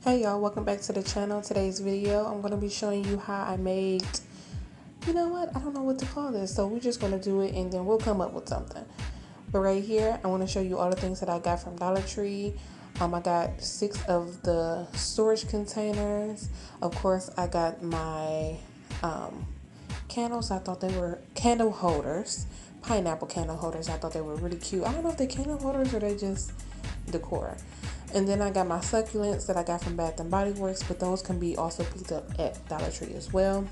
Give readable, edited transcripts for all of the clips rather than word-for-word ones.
Hey y'all, welcome back to the channel. Today's video, I'm going to be showing you how I made, you know what, I don't know what to call this, so we're just going to do it and then we'll come up with something. But right here, I want to show you all the things that I got from Dollar Tree. I got 6 of the storage containers. Of course, I got my candles. I thought they were candle holders, pineapple candle holders. I thought they were really cute. I don't know if they're candle holders or they just decor. And then I got my succulents that I got from Bath and Body Works, but those can be also picked up at Dollar Tree as well.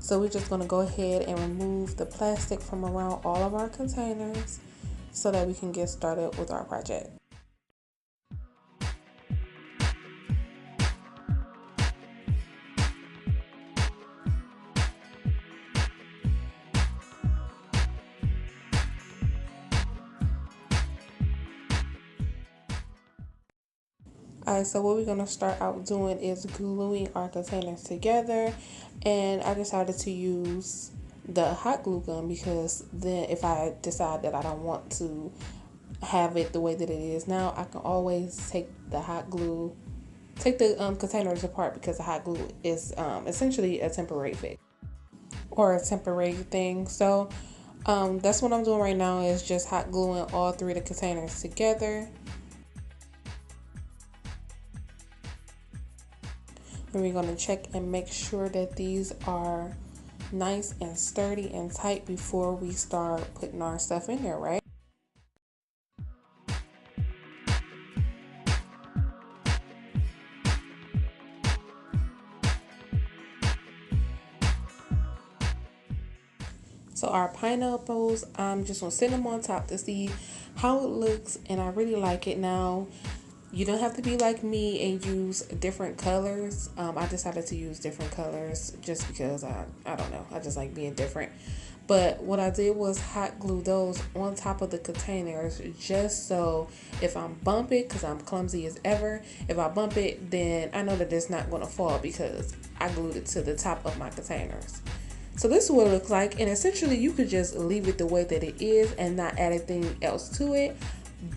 So we're just going to go ahead and remove the plastic from around all of our containers so that we can get started with our project. Alright, so what we're going to start out doing is gluing our containers together, and I decided to use the hot glue gun because then if I decide that I don't want to have it the way that it is now, I can always take the containers apart because the hot glue is essentially a temporary fix or a temporary thing. So that's what I'm doing right now, is just hot gluing all 3 of the containers together. And we're going to check and make sure that these are nice and sturdy and tight before we start putting our stuff in there, right? So our pineapples, I'm just gonna set them on top to see how it looks, and I really like it. Now, you don't have to be like me and use different colors. I decided to use different colors just because I don't know, I just like being different. But what I did was hot glue those on top of the containers, just so if I'm bump it, because I'm clumsy as ever, if I bump it, then I know that it's not going to fall because I glued it to the top of my containers. So this is what it looks like, and essentially you could just leave it the way that it is and not add anything else to it.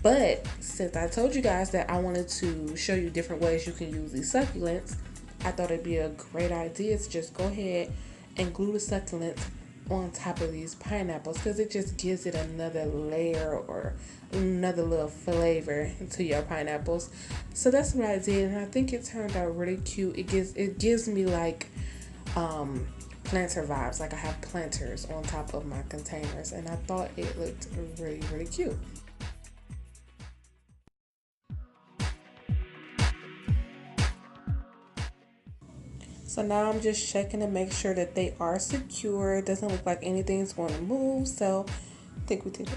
But since I told you guys that I wanted to show you different ways you can use these succulents, I thought it'd be a great idea to just go ahead and glue the succulents on top of these pineapples, because it just gives it another layer or another little flavor to your pineapples. So that's what I did, and I think it turned out really cute. It gives me like planter vibes, like I have planters on top of my containers, and I thought it looked really cute. So now I'm just checking to make sure that they are secure. It doesn't look like anything's going to move, so I think we did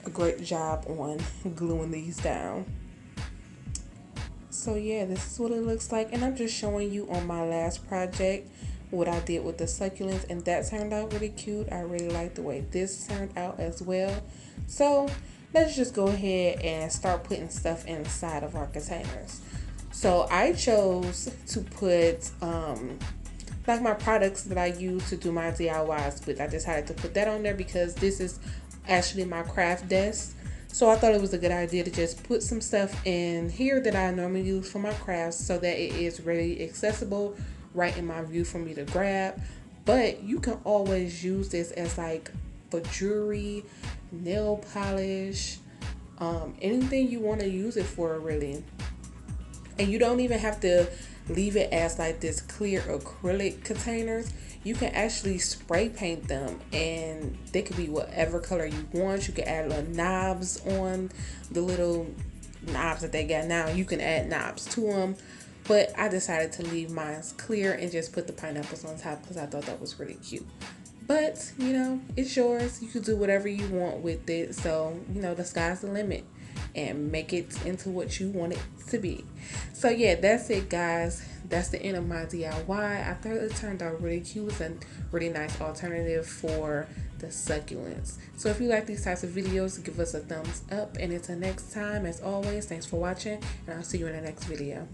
a great job on gluing these down. So yeah, this is what it looks like, and I'm just showing you on my last project what I did with the succulents, and that turned out really cute. I really like the way this turned out as well. So let's just go ahead and start putting stuff inside of our containers. So I chose to put like my products that I use to do my DIYs with. I decided to put that on there because this is actually my craft desk. So I thought it was a good idea to just put some stuff in here that I normally use for my crafts so that it is really accessible right in my view for me to grab. But you can always use this as like for jewelry, nail polish, anything you want to use it for really. And you don't even have to leave it as like this clear acrylic containers. You can actually spray paint them, and they could be whatever color you want. You can add little knobs on the little knobs that they got now. You can add knobs to them, but I decided to leave mine clear and just put the pineapples on top because I thought that was really cute. But you know, it's yours. You can do whatever you want with it. So you know, the sky's the limit, and make it into what you want it to be. So yeah, that's it guys. That's the end of my DIY. I thought it turned out really cute and really nice alternative for the succulents. So if you like these types of videos, give us a thumbs up, and until next time, as always, thanks for watching, and I'll see you in the next video.